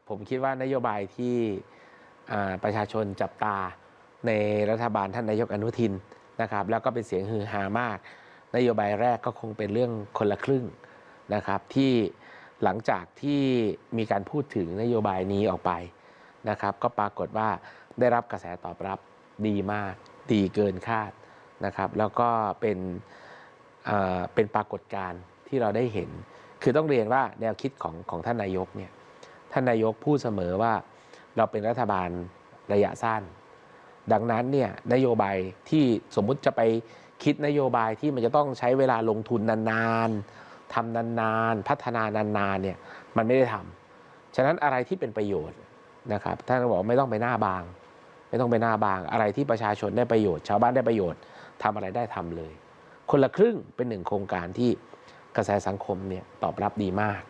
ผมคิดว่านโยบายที่ประชาชนจับตาในรัฐบาลท่านนายกอนุทินนะครับแล้วก็เป็นเสียงฮือฮามากนโยบายแรกก็คงเป็นเรื่องคนละครึ่งนะครับที่หลังจากที่มีการพูดถึงนโยบายนี้ออกไปนะครับก็ปรากฏว่าได้รับกระแสตอบรับดีมากดีเกินคาดนะครับแล้วก็เป็นปรากฏการณ์ที่เราได้เห็นคือต้องเรียนว่าแนวคิดของท่านนายกเนี่ยท่านนายกพูดเสมอว่าเราเป็นรัฐบาลระยะสั้นดังนั้นเนี่ยนโยบายที่สมมุติจะไปคิดนโยบายที่มันจะต้องใช้เวลาลงทุนนานๆทำนานๆพัฒนานานๆเนี่ยมันไม่ได้ทำฉะนั้นอะไรที่เป็นประโยชน์นะครับท่านบอกไม่ต้องไปหน้าบางไม่ต้องไปหน้าบางอะไรที่ประชาชนได้ประโยชน์ชาวบ้านได้ประโยชน์ทำอะไรได้ทำเลยคนละครึ่งเป็นหนึ่งโครงการที่กระแสสังคมเนี่ยตอบรับดีมาก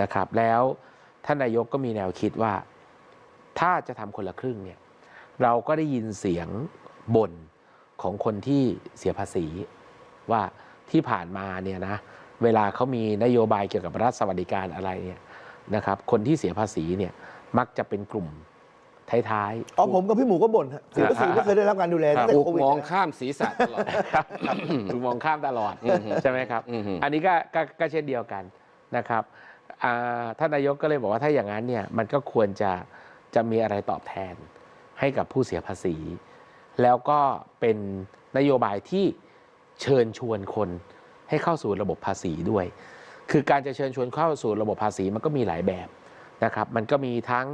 นะครับแล้วท่านนายกก็มีแนวคิดว่าถ้าจะทำคนละครึ่งเนี่ยเราก็ได้ยินเสียงบ่นของคนที่เสียภาษีว่าที่ผ่านมาเนี่ยนะเวลาเขามีนโยบายเกี่ยวกับรัฐสวัสดิการอะไรเนี่ยนะครับคนที่เสียภาษีเนี่ยมักจะเป็นกลุ่มท้ายๆผมกับพี่หมูก็บ่นเสียภาษีไม่เคยได้รับการดูแลตั้งแต่โควิดมองข้ามศีรษะตลอดถูกมองข้ามตลอดใช่ไหมครับอันนี้ก็เช่นเดียวกันนะครับท่านนายกก็เลยบอกว่าถ้าอย่างนั้นเนี่ยมันก็ควรจะมีอะไรตอบแทนให้กับผู้เสียภาษีแล้วก็เป็นนโยบายที่เชิญชวนคนให้เข้าสู่ระบบภาษีด้วยคือการจะเชิญชวนเข้าสู่ระบบภาษีมันก็มีหลายแบบนะครับมันก็มีทั้ง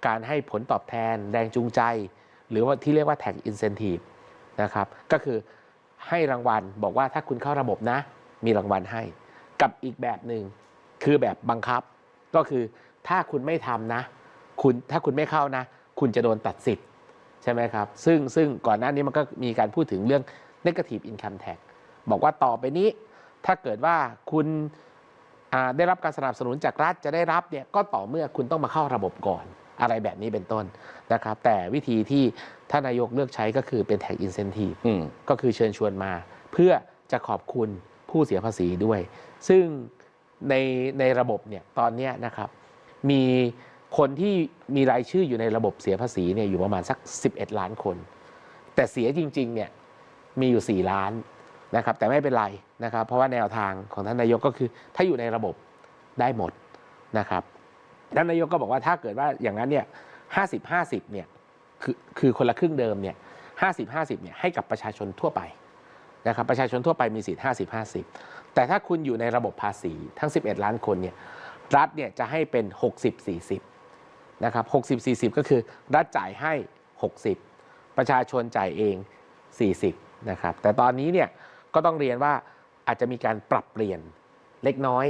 การให้ผลตอบแทนแรงจูงใจหรือว่าที่เรียกว่า tax incentive นะครับก็คือให้รางวัลบอกว่าถ้าคุณเข้าระบบนะมีรางวัลให้กับอีกแบบหนึ่งคือแบบบังคับก็คือถ้าคุณไม่ทำนะถ้าคุณไม่เข้านะคุณจะโดนตัดสิทธิ์ใช่ไหมครับซึ่งก่อนหน้านี้มันก็มีการพูดถึงเรื่อง negative income tax บอกว่าต่อไปนี้ถ้าเกิดว่าคุณได้รับการสนับสนุนจากรัฐจะได้รับเนี่ยก็ต่อเมื่อคุณต้องมาเข้าระบบก่อนอะไรแบบนี้เป็นต้นนะครับแต่วิธีที่ท่านนายกเลือกใช้ก็คือเป็น tax incentive ก็คือเชิญชวนมาเพื่อจะขอบคุณผู้เสียภาษีด้วยซึ่งในระบบเนี่ยตอนนี้นะครับมีคนที่มีรายชื่ออยู่ในระบบเสียภาษีเนี่ยอยู่ประมาณสัก11 ล้านคนแต่เสียจริงๆเนี่ยมีอยู่4 ล้านนะครับแต่ไม่เป็นไรนะครับเพราะว่าแนวทางของท่านนายกก็คือถ้าอยู่ในระบบได้หมดนะครับท่านนายกก็บอกว่าถ้าเกิดว่าอย่างนั้นเนี่ย50-50เนี่ยคือคนละครึ่งเดิมเนี่ย50-50เนี่ยให้กับประชาชนทั่วไปนะครับประชาชนทั่วไปมีสิทธิ์50-50แต่ถ้าคุณอยู่ในระบบภาษีทั้ง11 ล้านคนเนี่ยรัฐเนี่ยจะให้เป็น60-40นะครับ60-40ก็คือรัฐจ่ายให้60ประชาชนจ่ายเอง40นะครับแต่ตอนนี้เนี่ยก็ต้องเรียนว่าอาจจะมีการปรับเปลี่ยนเล็กน้อย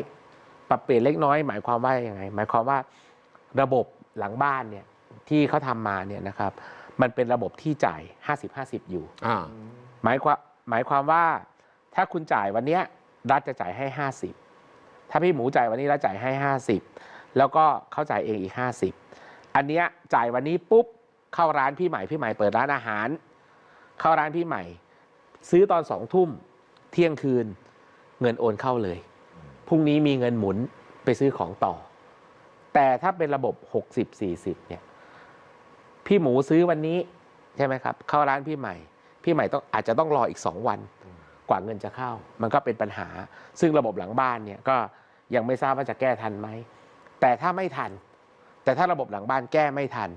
ปรับเปลี่ยนเล็กน้อยหมายความว่ายังไงหมายความว่าระบบหลังบ้านเนี่ยที่เขาทำมาเนี่ยนะครับมันเป็นระบบที่จ่าย50-50อยู่หมายความว่าถ้าคุณจ่ายวันนี้รัฐจะจ่ายให้50ถ้าพี่หมูจ่ายวันนี้รัฐจ่ายให้50แล้วก็เขาจ่ายเองอีก50อันเนี้ยจ่ายวันนี้ปุ๊บเข้าร้านพี่ใหม่เปิดร้านอาหารเข้าร้านพี่ใหม่ซื้อตอน2 ทุ่มเที่ยงคืนเงินโอนเข้าเลยพรุ่งนี้มีเงินหมุนไปซื้อของต่อแต่ถ้าเป็นระบบ60-40เนี่ยพี่หมูซื้อวันนี้ใช่ไหมครับเข้าร้านพี่ใหม่อาจจะต้องรออีก2 วันกว่าเงินจะเข้ามันก็เป็นปัญหาซึ่งระบบหลังบ้านเนี่ยก็ยังไม่ทราบว่าจะแก้ทันไหมแต่ถ้าไม่ทันแต่ถ้าระบบหลังบ้านแก้ไม่ทัน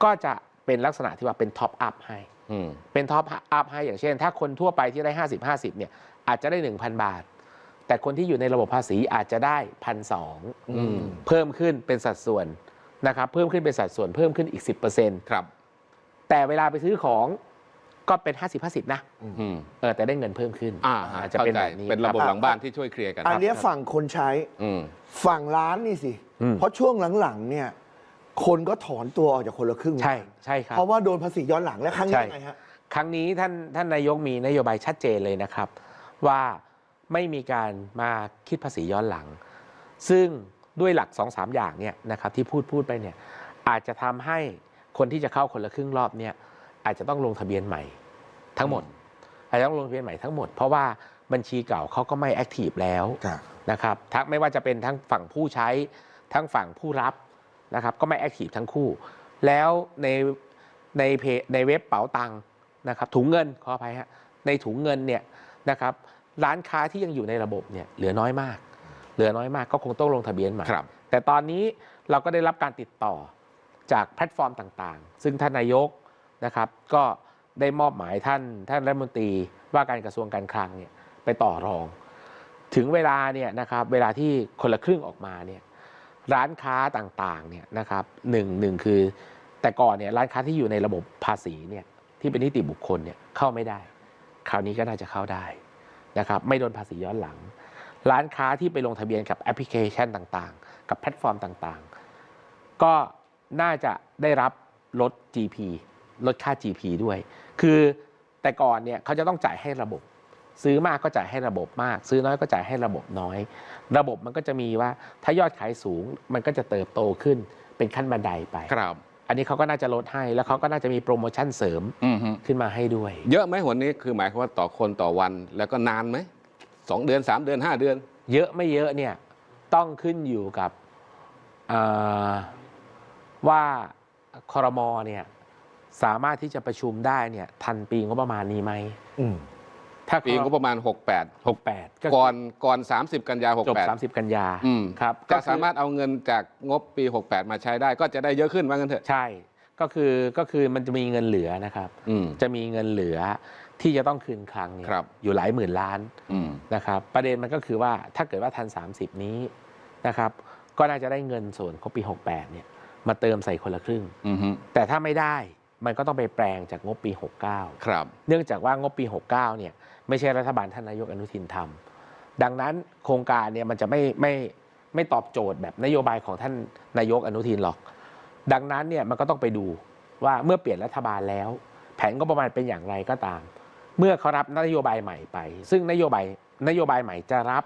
ก็จะเป็นลักษณะที่ว่าเป็นท็อปอัพให้เป็นท็อปอัพให้อย่างเช่นถ้าคนทั่วไปที่ได้50-50เนี่ยอาจจะได้ 1,000 บาทแต่คนที่อยู่ในระบบภาษีอาจจะได้ 1,200 เพิ่มขึ้นเป็นสัดส่วนนะครับเพิ่มขึ้นเป็นสัดส่วนเพิ่มขึ้นอีก 10% ครับแต่เวลาไปซื้อของก็เป็น50-50นะแต่ได้เงินเพิ่มขึ้นอาจจะเป็นแบบนี้เป็นระบบหลังบ้านที่ช่วยเคลียร์กันอันนี้ฝั่งคนใช้ฝั่งร้านนี่สิเพราะช่วงหลังๆเนี่ยคนก็ถอนตัวออกจากคนละครึ่งใช่ครับเพราะว่าโดนภาษีย้อนหลังและครั้งนี้ไงฮะครั้งนี้ท่านนายกมีนโยบายชัดเจนเลยนะครับว่าไม่มีการมาคิดภาษีย้อนหลังซึ่งด้วยหลัก 2-3 อย่างเนี่ยนะครับที่พูดไปเนี่ยอาจจะทำให้คนที่จะเข้าคนละครึ่งรอบเนี่ยอาจจะต้องลงทะเบียนใหม่ทั้งหมดอาจจะต้องลงทะเบียนใหม่ทั้งหมดเพราะว่าบัญชีเก่าเขาก็ไม่แอคทีฟแล้วนะครับไม่ว่าจะเป็นทั้งฝั่งผู้ใช้ทั้งฝั่งผู้รับ นะครับก็ไม่แอคทีฟทั้งคู่แล้วในเพจในเว็บเป๋าตังค์นะครับถุงเงินขออภัยฮะในถุงเงินเนี่ยนะครับร้านค้าที่ยังอยู่ในระบบเนี่ยเหลือน้อยมากก็คงต้องลงทะเบียนใหม่แต่ตอนนี้เราก็ได้รับการติดต่อจากแพลตฟอร์มต่างๆซึ่งท่านนายกนะครับก็ได้มอบหมายท่านรัฐมนตรีว่าการกระทรวงการคลังเนี่ยไปต่อรองถึงเวลาเนี่ยนะครับเวลาที่คนละครึ่งออกมาเนี่ยร้านค้าต่างๆเนี่ยนะครับหนึ่งคือแต่ก่อนเนี่ยร้านค้าที่อยู่ในระบบภาษีเนี่ยที่เป็นนิติบุคคลเนี่ยเข้าไม่ได้คราวนี้ก็น่าจะเข้าได้นะครับไม่โดนภาษีย้อนหลังร้านค้าที่ไปลงทะเบียนกับแอปพลิเคชันต่างๆกับแพลตฟอร์มต่างๆก็น่าจะได้รับลด GP ลดค่า GP ด้วยคือแต่ก่อนเนี่ยเขาจะต้องจ่ายให้ระบบซื้อมากก็จ่ายให้ระบบมากซื้อน้อยก็จ่ายให้ระบบน้อยระบบมันก็จะมีว่าถ้ายอดขายสูงมันก็จะเติบโตขึ้นเป็นขั้นบันไดไปครับอันนี้เขาก็น่าจะลดให้แล้วเขาก็น่าจะมีโปรโมชั่นเสริมขึ้นมาให้ด้วยเยอะไหมหัวนี้คือหมายความว่าต่อคนต่อวันแล้วก็นานไหม2 เดือน3 เดือน5 เดือนเยอะไม่เยอะเนี่ยต้องขึ้นอยู่กับว่าครม.เนี่ยสามารถที่จะประชุมได้เนี่ยทันปีงบประมาณนี้ไหมถ้าปีงบประมาณ68ก่อน30 กันยา68จบ30 กันยาครับก็สามารถเอาเงินจากงบปี68มาใช้ได้ก็จะได้เยอะขึ้นว่างั้นเถอะใช่ก็คือมันจะมีเงินเหลือนะครับจะมีเงินเหลือที่จะต้องคืนคลังเนี่ยอยู่หลายหมื่นล้านนะครับประเด็นมันก็คือว่าถ้าเกิดว่าทัน30นี้นะครับก็น่าจะได้เงินส่วนของปี68เนี่ยมาเติมใส่คนละครึ่งแต่ถ้าไม่ได้มันก็ต้องไปแปลงจากงบปี69ครับเนื่องจากว่างบปี69เนี่ยไม่ใช่รัฐบาลท่านนายกอนุทินทำดังนั้นโครงการเนี่ยมันจะไม่ตอบโจทย์แบบนโยบายของท่านนายกอนุทินหรอกดังนั้นเนี่ยมันก็ต้องไปดูว่าเมื่อเปลี่ยนรัฐบาลแล้วแผนงบประมาณเป็นอย่างไรก็ตามเมื่อเขารับนโยบายใหม่ไปซึ่งนโยบายใหม่จะรับ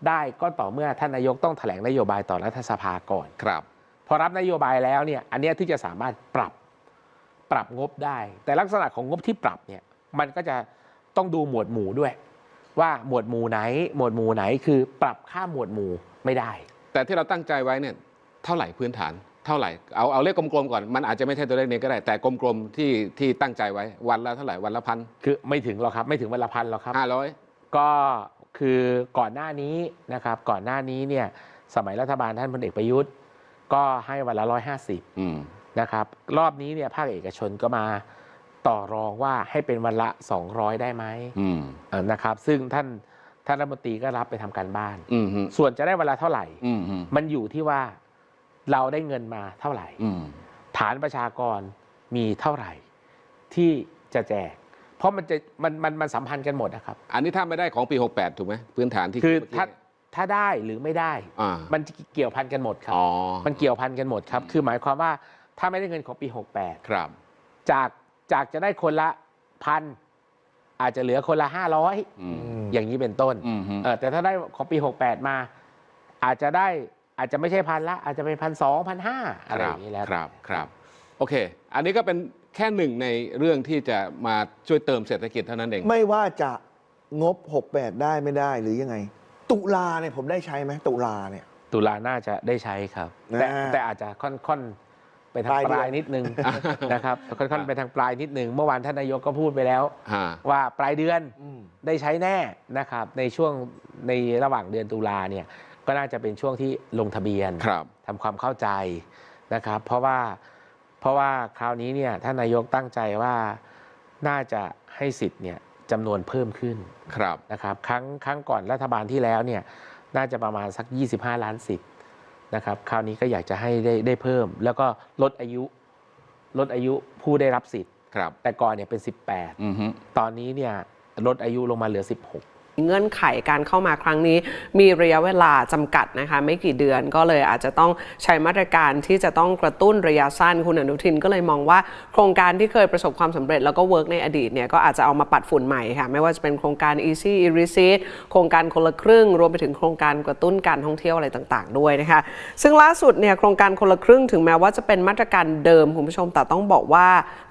ได้ก็ต่อเมื่อท่านนายกต้องแถลงนโยบายต่อรัฐสภาก่อนครับพอรับนโยบายแล้วเนี่ยอันนี้ที่จะสามารถปรับงบได้แต่ลักษณะของงบที่ปรับเนี่ยมันก็จะต้องดูหมวดหมู่ด้วยว่าหมวดหมู่ไหนคือปรับค่าหมวดหมู่ไม่ได้แต่ที่เราตั้งใจไว้เนี่ยเท่าไหร่พื้นฐานเท่าไหร่เอาเลขกลมๆก่อนมันอาจจะไม่ใช่ตัวเลขนี้ก็ได้แต่กลมๆที่ตั้งใจไว้วันละเท่าไหร่วันละพันคือไม่ถึงหรอกครับไม่ถึงวันละพันหรอกครับ500ก็คือก่อนหน้านี้นะครับก่อนหน้านี้เนี่ยสมัยรัฐบาลท่านพลเอกประยุทธ์ก็ให้วันละ150นะครับรอบนี้เนี่ยภาคเอกชนก็มาต่อรองว่าให้เป็นวันละ200ได้ไหมนะครับซึ่งท่านรัฐมนตรีก็รับไปทำการบ้านส่วนจะได้เวลาเท่าไหร่มันอยู่ที่ว่าเราได้เงินมาเท่าไหร่ฐานประชากรมีเท่าไหร่ที่จะแจกเพราะมันสัมพันธ์กันหมดนะครับอันนี้ถ้าไม่ได้ของปี68ถูกไหมพื้นฐานที่คือถ้าได้หรือไม่ได้มันเกี่ยวพันกันหมดครับมันเกี่ยวพันกันหมดครับคือหมายความว่าถ้าไม่ได้เงินของปี68ครับจากจะได้คนละ1,000อาจจะเหลือคนละ500อย่างนี้เป็นต้นแต่ถ้าได้ของปี68มาอาจจะไม่ใช่1,000ละอาจจะเป็น1,200 1,500อะไรอย่างนี้แล้วครับโอเคอันนี้ก็เป็นแค่หนึ่งในเรื่องที่จะมาช่วยเติมเศรษฐกิจเท่านั้นเองไม่ว่าจะงบ68ได้ไม่ได้หรือยังไงตุลาเนี่ยผมได้ใช้ไหมตุลาเนี่ยตุลาน่าจะได้ใช้ครับแต่อาจจะค่อนไปทางปลายนิดนึงนะครับค่อนๆไปทางปลายนิดนึงเมื่อวานท่านนายกก็พูดไปแล้วว่าปลายเดือนได้ใช้แน่นะครับในช่วงในระหว่างเดือนตุลาเนี่ยก็น่าจะเป็นช่วงที่ลงทะเบียนทำความเข้าใจนะครับเพราะว่าคราวนี้เนี่ยท่านนายกตั้งใจว่าน่าจะให้สิทธิ์เนี่ยจำนวนเพิ่มขึ้นนะครับครั้งก่อนรัฐบาลที่แล้วเนี่ยน่าจะประมาณสัก25 ล้านสิทธิ์นะครับคราวนี้ก็อยากจะให้ได้เพิ่มแล้วก็ลดอายุผู้ได้รับสิทธิ์แต่ก่อนเนี่ยเป็น18ตอนนี้เนี่ยลดอายุลงมาเหลือ16เงื่อนไขการเข้ามาครั้งนี้มีระยะเวลาจำกัดนะคะไม่กี่เดือนก็เลยอาจจะต้องใช้มาตรการที่จะต้องกระตุ้นระยะสั้นคุณอนุทินก็เลยมองว่าโครงการที่เคยประสบความสำเร็จแล้วก็เวิร์กในอดีตเนี่ยก็อาจจะเอามาปัดฝุ่นใหม่ค่ะไม่ว่าจะเป็นโครงการ Easy Receipt โครงการคนละครึ่งรวมไปถึงโครงการกระตุ้นการท่องเที่ยวอะไรต่างๆด้วยนะคะซึ่งล่าสุดเนี่ยโครงการคนละครึ่งถึงแม้ว่าจะเป็นมาตรการเดิมคุณผู้ชมแต่ต้องบอกว่า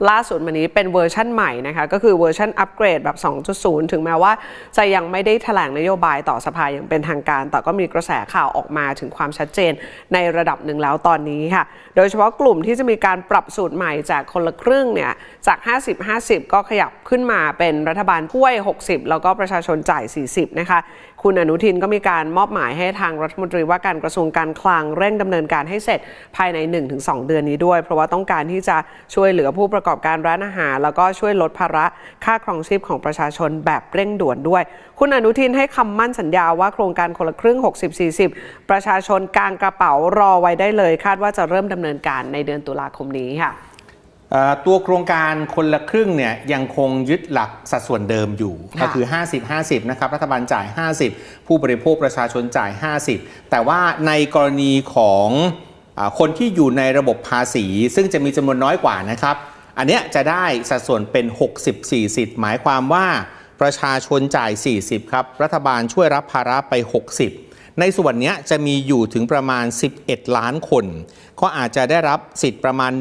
ล่าสุดมานี้เป็นเวอร์ชั่นใหม่นะคะก็คือเวอร์ชั่นอัปเกรดแบบ 2.0 ถึงแม้ว่าจะยังไม่ ไม่ได้แถลงนโยบายต่อสภาอย่างเป็นทางการแต่ก็มีกระแสข่าวออกมาถึงความชัดเจนในระดับหนึ่งแล้วตอนนี้ค่ะโดยเฉพาะกลุ่มที่จะมีการปรับสูตรใหม่จากคนละครึ่งเนี่ยจาก 50-50 ก็ขยับขึ้นมาเป็นรัฐบาลช่วย 60 แล้วก็ประชาชนจ่าย 40 นะคะคุณอนุทินก็มีการมอบหมายให้ทางรัฐมนตรีว่าการกระทรวงการคลังเร่งดำเนินการให้เสร็จภายใน 1-2 เดือนนี้ด้วยเพราะว่าต้องการที่จะช่วยเหลือผู้ประกอบการร้านอาหารแล้วก็ช่วยลดภาระค่าครองชีพของประชาชนแบบเร่งด่วนด้วยคุณอนุทินให้คำมั่นสัญญาว่าโครงการคนละครึ่ง 60-40 ประชาชนกางกระเป๋ารอไว้ได้เลยคาดว่าจะเริ่มดำเนินการในเดือนตุลาคมนี้ค่ะตัวโครงการคนละครึ่งเนี่ยยังคงยึดหลักสัดส่วนเดิมอยู่ก็คือ 50-50 นะครับรัฐบาลจ่าย 50 ผู้บริโภคประชาชนจ่าย 50 แต่ว่าในกรณีของคนที่อยู่ในระบบภาษีซึ่งจะมีจำนวนน้อยกว่านะครับอันเนี้ยจะได้สัดส่วนเป็น 60-40 หมายความว่าประชาชนจ่าย 40 ครับรัฐบาลช่วยรับภาระไป 60 ในส่วนนี้จะมีอยู่ถึงประมาณ 11 ล้านคนก็อาจจะได้รับสิทธิ์ประมาณ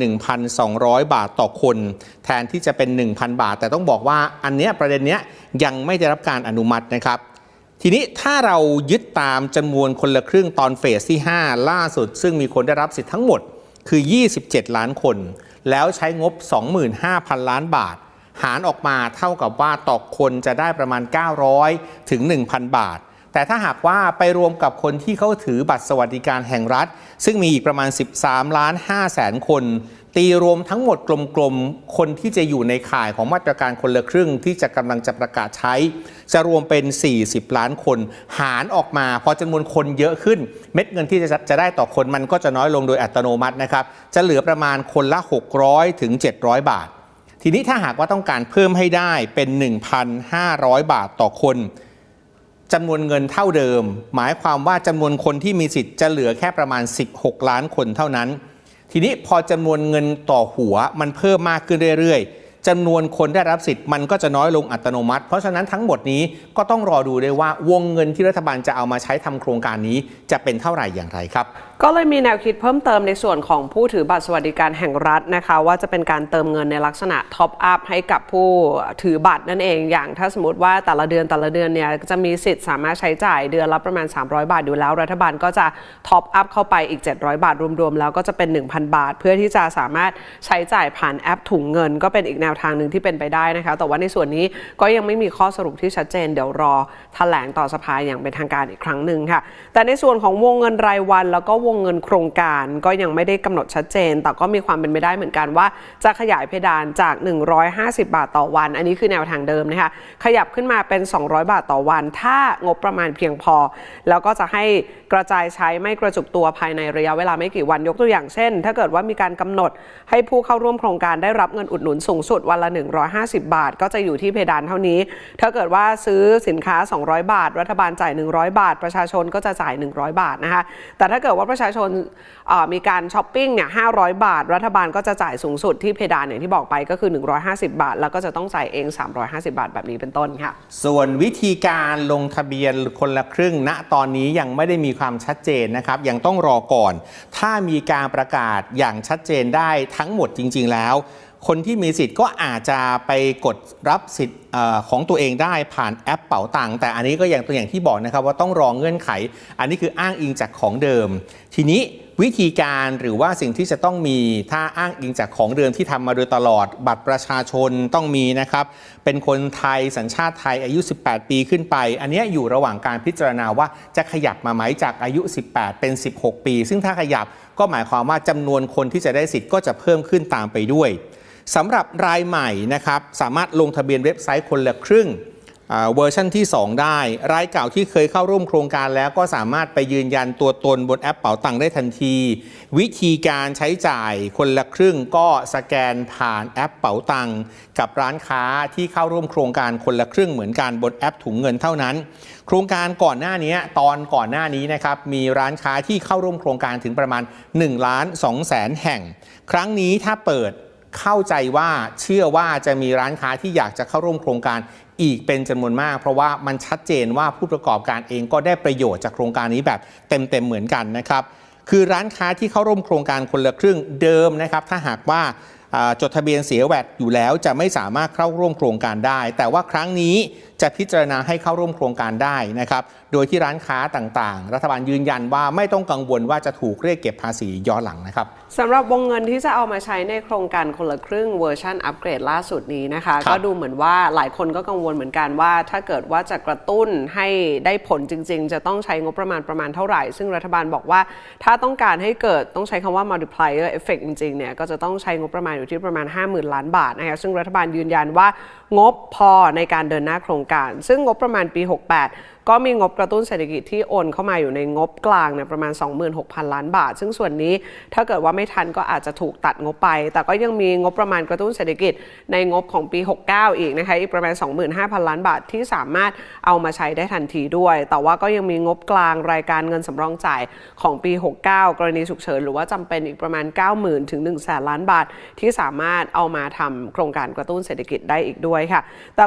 1,200 บาทต่อคนแทนที่จะเป็น 1,000 บาทแต่ต้องบอกว่าอันเนี้ยประเด็นเนี้ยยังไม่ได้รับการอนุมัตินะครับทีนี้ถ้าเรายึดตามจำนวนคนละครึ่งตอนเฟสที่ 5 ล่าสุดซึ่งมีคนได้รับสิทธิ์ทั้งหมดคือ 27 ล้านคนแล้วใช้งบ 25,000 ล้านบาทหารออกมาเท่ากับว่าต่อคนจะได้ประมาณ 900 ถึง 1,000 บาทแต่ถ้าหากว่าไปรวมกับคนที่เขาถือบัตรสวัสดิการแห่งรัฐซึ่งมีอีกประมาณ 13.5 คนตีรวมทั้งหมดกลมๆคนที่จะอยู่ในข่ายของมาตรการคนละครึ่งที่จะกำลังจะประกาศใช้จะรวมเป็น40 ล้านคนหารออกมาพอจำนวนคนเยอะขึ้นเม็ดเงินที่จะได้ต่อคนมันก็จะน้อยลงโดยอัตโนมัตินะครับจะเหลือประมาณคนละ600 ถึง 700 บาททีนี้ถ้าหากว่าต้องการเพิ่มให้ได้เป็น 1,500 บาทต่อคนจำนวนเงินเท่าเดิมหมายความว่าจำนวนคนที่มีสิทธิ์จะเหลือแค่ประมาณ16 ล้านคนเท่านั้นทีนี้พอจำนวนเงินต่อหัวมันเพิ่มมากขึ้นเรื่อยๆจำนวนคนได้รับสิทธิ์มันก็จะน้อยลงอัตโนมัติเพราะฉะนั้นทั้งหมดนี้ก็ต้องรอดูด้วยว่าวงเงินที่รัฐบาลจะเอามาใช้ทำโครงการนี้จะเป็นเท่าไหร่อย่างไรครับก็เลยมีแนวคิดเพิ่มเติมในส่วนของผู้ถือบัตรสวัสดิการแห่งรัฐนะคะว่าจะเป็นการเติมเงินในลักษณะท็อปอัพให้กับผู้ถือบัตรนั่นเองอย่างถ้าสมมติว่าแต่ละเดือนเนี่ยจะมีสิทธิ์สามารถใช้จ่ายเดือนละประมาณ300 บาทอยู่แล้วรัฐบาลก็จะท็อปอัพเข้าไปอีก700 บาทรวมๆแล้วก็จะเป็น 1,000 บาทเพื่อที่จะสามารถใช้จ่ายผ่านแอปถุงเงินก็เป็นอีกแนวทางหนึ่งที่เป็นไปได้นะคะแต่ว่าในส่วนนี้ก็ยังไม่มีข้อสรุปที่ชัดเจนเดี๋ยวรอแถลงต่อสภาอย่างเป็นทางการอีกครั้งหนึ่งค่ะแต่ในส่วนของวงเงินรายวันแล้วก็วงเงินโครงการก็ยังไม่ได้กำหนดชัดเจนแต่ก็มีความเป็นไปได้เหมือนกันว่าจะขยายเพดานจาก150 บาทต่อวันอันนี้คือแนวทางเดิมนะคะขยับขึ้นมาเป็น200 บาทต่อวันถ้างบประมาณเพียงพอแล้วก็จะให้กระจายใช้ไม่กระจุกตัวภายในระยะเวลาไม่กี่วันยกตัวอย่างเช่นถ้าเกิดว่ามีการกำหนดให้ผู้เข้าร่วมโครงการได้รับเงินอุดหนุนสูงสุดวันละ150 บาทก็จะอยู่ที่เพดานเท่านี้ถ้าเกิดว่าซื้อสินค้า200 บาทรัฐบาลจ่าย100 บาทประชาชนก็จะจ่าย100 บาทนะคะแต่ถ้าเกิดว่าประชาชนมีการช้อปปิ้งเนี่ย500 บาทรัฐบาลก็จะจ่ายสูงสุดที่เพดานอย่างที่บอกไปก็คือ150 บาทแล้วก็จะต้องจ่ายเอง350 บาทแบบนี้เป็นต้นค่ะส่วนวิธีการลงทะเบียนคนละครึ่งณตอนนี้ยังไม่ได้มีความชัดเจนนะครับยังต้องรอก่อนถ้ามีการประกาศอย่างชัดเจนได้ทั้งหมดจริงๆแล้วคนที่มีสิทธิ์ก็อาจจะไปกดรับสิทธิ์ของตัวเองได้ผ่านแอปเป๋าตังค์แต่อันนี้ก็อย่างตัวอย่างที่บอกนะครับว่าต้องรอเงื่อนไขอันนี้คืออ้างอิงจากของเดิมทีนี้วิธีการหรือว่าสิ่งที่จะต้องมีถ้าอ้างอิงจากของเดิมที่ทำมาโดยตลอดบัตรประชาชนต้องมีนะครับเป็นคนไทยสัญชาติไทยอายุ18 ปีขึ้นไปอันนี้อยู่ระหว่างการพิจารณาว่าจะขยับมาไหมจากอายุ18เป็น16 ปีซึ่งถ้าขยับก็หมายความว่าจำนวนคนที่จะได้สิทธิ์ก็จะเพิ่มขึ้นตามไปด้วยสำหรับรายใหม่นะครับสามารถลงทะเบียนเว็บไซต์คนละครึ่งเวอร์ชันที่2ได้รายเก่าที่เคยเข้าร่วมโครงการแล้วก็สามารถไปยืนยันตัวตนบนแอปเป๋าตังค์ได้ทันทีวิธีการใช้จ่ายคนละครึ่งก็สแกนผ่านแอปเป๋าตังค์กับร้านค้าที่เข้าร่วมโครงการคนละครึ่งเหมือนกันบนแอปถุงเงินเท่านั้นโครงการก่อนหน้านี้ก่อนหน้านี้นะครับมีร้านค้าที่เข้าร่วมโครงการถึงประมาณ 1,200,000 แห่งครั้งนี้ถ้าเปิดเข้าใจว่าเชื่อว่าจะมีร้านค้าที่อยากจะเข้าร่วมโครงการอีกเป็นจำนวนมากเพราะว่ามันชัดเจนว่าผู้ประกอบการเองก็ได้ประโยชน์จากโครงการนี้แบบเต็มเหมือนกันนะครับคือร้านค้าที่เข้าร่วมโครงการคนละครึ่งเดิมนะครับถ้าหากว่า จดทะเบียนเสียแวดอยู่แล้วจะไม่สามารถเข้าร่วมโครงการได้ แต่ว่าครั้งนี้จะพิจารณาให้เข้าร่วมโครงการได้นะครับโดยที่ร้านค้าต่างๆรัฐบาลยืนยันว่าไม่ต้องกังวลว่าจะถูกเรียกเก็บภาษีย้อนหลังนะครับสำหรับวงเงินที่จะเอามาใช้ในโครงการคนละครึ่งเวอร์ชันอัปเกรดล่าสุดนี้นะคะก็ดูเหมือนว่าหลายคนก็กังวลเหมือนกันว่าถ้าเกิดว่าจะกระตุ้นให้ได้ผลจริงๆจะต้องใช้งบประมาณเท่าไหร่ซึ่งรัฐบาลบอกว่าถ้าต้องการให้เกิดต้องใช้คำว่า multiplier effect จริงๆเนี่ยก็จะต้องใช้งบประมาณอยู่ที่ประมาณ 50,000 ล้านบาทนะคะซึ่งรัฐบาลยืนยันว่างบพอในการเดินหน้าโครงการซึ่งงบประมาณปี 68 ก็มีงบกระตุ้นเศรษฐกิจที่โอนเข้ามาอยู่ในงบกลางเนี่ยประมาณ 26,000 ล้านบาทซึ่งส่วนนี้ถ้าเกิดว่าไม่ทันก็อาจจะถูกตัดงบไปแต่ก็ยังมีงบประมาณกระตุ้นเศรษฐกิจในงบของปี 69 อีกนะคะอีกประมาณ 25,000 ล้านบาทที่สามารถเอามาใช้ได้ทันทีด้วยแต่ว่าก็ยังมีงบกลางรายการเงินสำรองจ่ายของปี 69 กรณีฉุกเฉินหรือว่าจำเป็นอีกประมาณ 90,000 ถึง 100,000 ล้านบาทที่สามารถเอามาทำโครงการกระตุ้นเศรษฐกิจได้อีกด้วยค่ะแ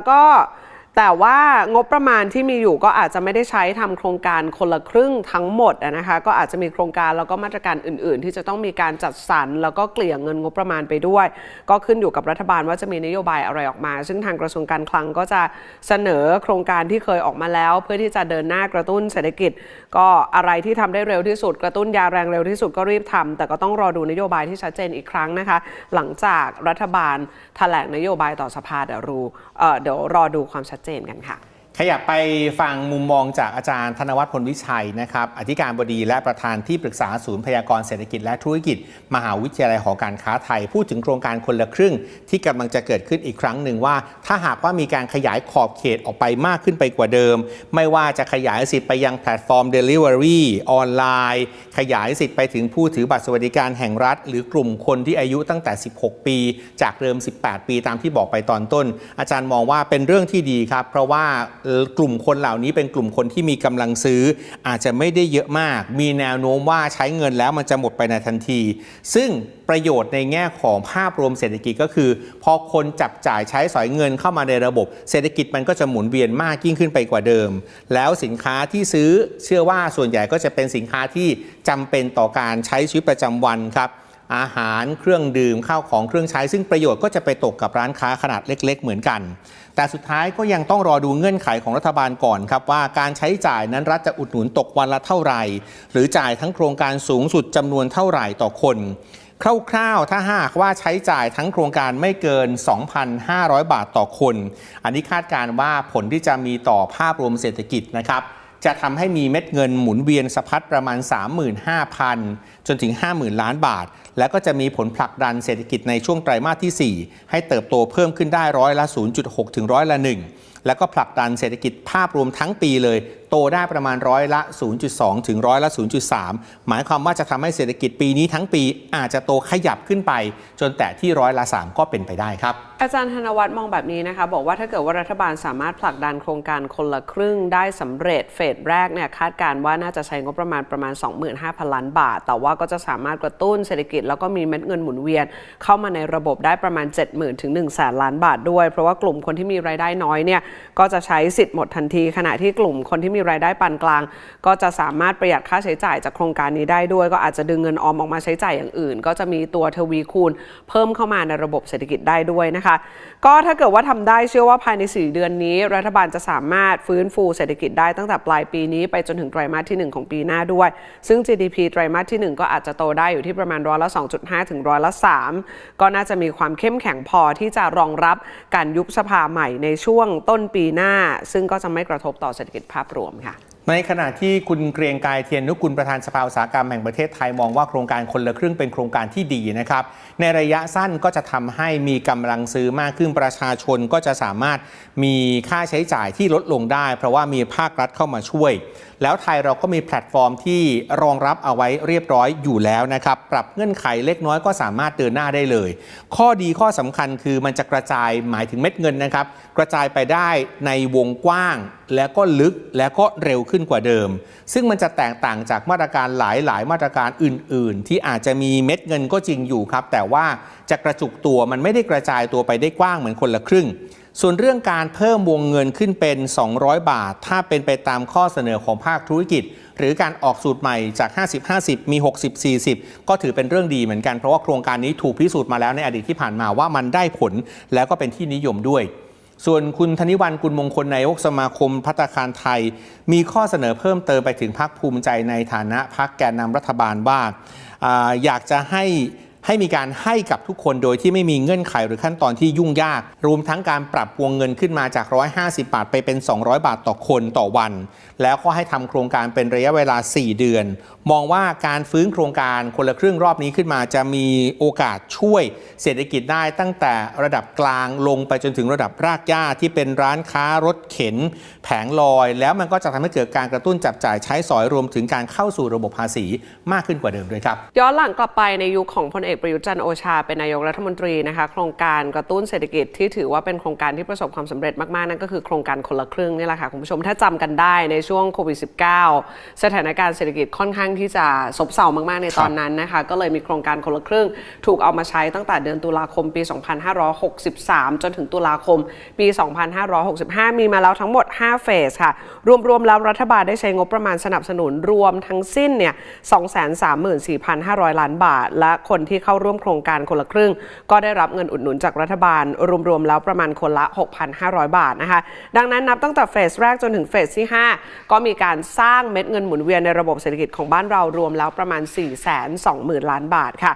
ต่ว่างบประมาณที่มีอยู่ก็อาจจะไม่ได้ใช้ทำโครงการคนละครึ่งทั้งหมดนะคะก็อาจจะมีโครงการแล้วก็มาตรการอื่นๆที่จะต้องมีการจัดสรรแล้วก็เกลี่ยเงินงบประมาณไปด้วยก็ขึ้นอยู่กับรัฐบาลว่าจะมีนโยบายอะไรออกมาซึ่งทางกระทรวงการคลังก็จะเสนอโครงการที่เคยออกมาแล้วเพื่อที่จะเดินหน้ากระตุ้นเศรษฐกิจก็อะไรที่ทำได้เร็วที่สุดกระตุ้นยาแรงเร็วที่สุดก็รีบทำแต่ก็ต้องรอดูนโยบายที่ชัดเจนอีกครั้งนะคะหลังจากรัฐบาลแถลงนโยบายต่อสภาเดี๋ยวรอดูความชัดเจนกันค่ะขยับไปฟังมุมมองจากอาจารย์ธนวัฒน์ พลวิชัยนะครับอธิการบดีและประธานที่ปรึกษาศูนย์พยากรณ์เศรษฐกิจและธุรกิจมหาวิทยาลัยหอการค้าไทยพูดถึงโครงการคนละครึ่งที่กำลังจะเกิดขึ้นอีกครั้งหนึ่งว่าถ้าหากว่ามีการขยายขอบเขตออกไปมากขึ้นไปกว่าเดิมไม่ว่าจะขยายสิทธิ์ไปยังแพลตฟอร์ม Delivery ออนไลน์ขยายสิทธิ์ไปถึงผู้ถือบัตรสวัสดิการแห่งรัฐหรือกลุ่มคนที่อายุตั้งแต่16 ปีจากเดิม18 ปีตามที่บอกไปตอนต้นอาจารย์มองว่าเป็นเรื่องที่ดีครับเพราะว่ากลุ่มคนเหล่านี้เป็นกลุ่มคนที่มีกำลังซื้ออาจจะไม่ได้เยอะมากมีแนวโน้มว่าใช้เงินแล้วมันจะหมดไปในทันทีซึ่งประโยชน์ในแง่ของภาพรวมเศรษฐกิจก็คือพอคนจับจ่ายใช้สอยเงินเข้ามาในระบบเศรษฐกิจมันก็จะหมุนเวียนมากยิ่งขึ้นไปกว่าเดิมแล้วสินค้าที่ซื้อเชื่อว่าส่วนใหญ่ก็จะเป็นสินค้าที่จำเป็นต่อการใช้ชีวิตประจำวันครับอาหารเครื่องดื่มข้าวของเครื่องใช้ซึ่งประโยชน์ก็จะไปตกกับร้านค้าขนาดเล็กๆเหมือนกันแต่สุดท้ายก็ยังต้องรอดูเงื่อนไขของรัฐบาลก่อนครับว่าการใช้จ่ายนั้นรัฐจะอุดหนุนตกวันละเท่าไหร่หรือจ่ายทั้งโครงการสูงสุดจำนวนเท่าไหร่ต่อคนคร่าวๆถ้าหากว่าใช้จ่ายทั้งโครงการไม่เกิน 2,500 บาทต่อคนอันนี้คาดการณ์ว่าผลที่จะมีต่อภาพรวมเศรษฐกิจนะครับจะทำให้มีเม็ดเงินหมุนเวียนสะพัดประมาณ 35,000 จนถึง 50,000 ล้านบาทแล้วก็จะมีผลผลักดันเศรษฐกิจในช่วงไตรมาสที่ 4 ให้เติบโตเพิ่มขึ้นได้ร้อยละ 0.6 ถึงร้อยละ 1 แล้วก็ผลักดันเศรษฐกิจภาพรวมทั้งปีเลยโตได้ประมาณร้อยละ 0.2 ถึงร้อยละ 0.3 หมายความว่าจะทำให้เศรษฐกิจปีนี้ทั้งปีอาจจะโตขยับขึ้นไปจนแตะที่ร้อยละ 3 ก็เป็นไปได้ครับอาจารย์ธนวัฒน์มองแบบนี้นะคะบอกว่าถ้าเกิดว่ารัฐบาลสามารถผลักดันโครงการคนละครึ่งได้สำเร็จเฟสแรกเนี่ยคาดการณ์ว่าน่าจะใช้งบประมาณ 25,000 ล้านบาทแต่ว่าก็จะสามารถกระตุ้นเศรษฐกิจแล้วก็มีเม็ดเงินหมุนเวียนเข้ามาในระบบได้ประมาณ 70,000 ถึง 100,000 ล้านบาทด้วยเพราะว่ากลุ่มคนที่มีรายได้น้อยเนี่ยก็จะใช้สิทธิ์หมดทันทีขณะที่กลุ่มคนที่มีรายได้ปานกลางก็จะสามารถประหยัดค่าใช้จ่ายจากโครงการนี้ได้ด้วยก็อาจจะดึงเงินออมออกมาใช้จ่ายอย่างอื่นก็จะมีตัวทวีคูณเพิ่มเข้ามาในระบบเศรษฐกิจได้ด้วยนะคะก็ถ้าเกิดว่าทำได้เชื่อว่าภายใน4 เดือนนี้รัฐบาลจะสามารถฟื้นฟูเศรษฐกิจได้ตั้งแต่ปลายปีนี้ไปจนถึงไตรมาสที่1ของปีหน้าด้วยซึ่ง GDP ไตรมาสที่1ก็อาจจะโตได้อยู่ที่ประมาณร้อยละ 2.5 ถึงร้อยละ 3ก็น่าจะมีความเข้มแข็งพอที่จะรองรับการยุบสภาใหม่ในช่วงต้นปีหน้าซึ่งก็จะไม่กระทบต่อเศรษฐกิจภาพรวมค่ะในขณะที่คุณเกรียงไกรเทียนนุกุลประธานสภาอุตสาหกรรมแห่งประเทศไทยมองว่าโครงการคนละครึ่งเป็นโครงการที่ดีนะครับในระยะสั้นก็จะทำให้มีกำลังซื้อมากขึ้นประชาชนก็จะสามารถมีค่าใช้จ่ายที่ลดลงได้เพราะว่ามีภาครัฐเข้ามาช่วยแล้วไทยเราก็มีแพลตฟอร์มที่รองรับเอาไว้เรียบร้อยอยู่แล้วนะครับปรับเงื่อนไขเล็กน้อยก็สามารถเดินหน้าได้เลยข้อดีข้อสำคัญคือมันจะกระจายหมายถึงเม็ดเงินนะครับกระจายไปได้ในวงกว้างแล้วก็ลึกแล้วก็เร็วขึ้นกว่าเดิมซึ่งมันจะแตกต่างจากมาตรการหลายมาตรการอื่นๆที่อาจจะมีเม็ดเงินก็จริงอยู่ครับแต่ว่าจะกระจุกตัวมันไม่ได้กระจายตัวไปได้กว้างเหมือนคนละครึ่ง ส่วนเรื่องการเพิ่มวงเงินขึ้นเป็น 200 บาท ถ้าเป็นไปตามข้อเสนอของภาคธุรกิจ หรือการออกสูตรใหม่จาก 50-50 มี 60-40 ก็ถือเป็นเรื่องดีเหมือนกันเพราะว่าโครงการนี้ถูกพิสูจน์มาแล้วในอดีตที่ผ่านมาว่ามันได้ผลแล้วก็เป็นที่นิยมด้วยส่วนคุณธนิวรรณ กุลมงคลนายกสมาคมภัตตาคารไทยมีข้อเสนอเพิ่มเติมไปถึงพรรคภูมิใจในฐานะพรรคแกนนำรัฐบาลว่าอยากจะให้มีการให้กับทุกคนโดยที่ไม่มีเงื่อนไขหรือขั้นตอนที่ยุ่งยากรวมทั้งการปรับวงเงินขึ้นมาจาก150 บาทไปเป็น200 บาทต่อคนต่อวันแล้วก็ให้ทำโครงการเป็นระยะเวลา4 เดือนมองว่าการฟื้นโครงการคนละครึ่งรอบนี้ขึ้นมาจะมีโอกาสช่วยเศรษฐกิจได้ตั้งแต่ระดับกลางลงไปจนถึงระดับรากหญ้าที่เป็นร้านค้ารถเข็นแผงลอยแล้วมันก็จะทำให้เกิดการกระตุ้นจับจ่ายใช้สอยรวมถึงการเข้าสู่ระบบภาษีมากขึ้นกว่าเดิมด้วยครับย้อนหลังกลับไปในยุคของพลเอกประยุทธ์จันทร์โอชาเป็นนายกรัฐมนตรีนะคะโครงการกระตุ้นเศรษฐกิจที่ถือว่าเป็นโครงการที่ประสบความสำเร็จมากๆนั่นก็คือโครงการคนละครึ่งนี่แหละค่ะคุณผู้ชมถ้าจำกันได้ในช่วงโควิด -19 สถานการณ์เศรษฐกิจค่อนข้างที่จะซบเซามากๆในตอนนั้นนะคะก็เลยมีโครงการคนละครึ่งถูกเอามาใช้ตั้งแต่เดือนตุลาคมปี 2563 จนถึงตุลาคมปี 2565 มีมาแล้วทั้งหมด5เฟสค่ะรวมๆแล้วรัฐบาลได้ใช้งบประมาณสนับสนุนรวมทั้งสิ้นเนี่ย 234,500 ล้านบาทและคนที่เข้าร่วมโครงการคนละครึ่งก็ได้รับเงินอุดหนุนจากรัฐบาลรวมๆแล้วประมาณคนละ 6,500 บาทนะคะดังนั้นนับตั้งแต่เฟสแรกจนถึงเฟสที่5ก็มีการสร้างเม็ดเงินหมุนเวียนในระบบเศรษฐกิจของบ้านเรารวมแล้วประมาณ 420,000 ล้านบาทค่ะ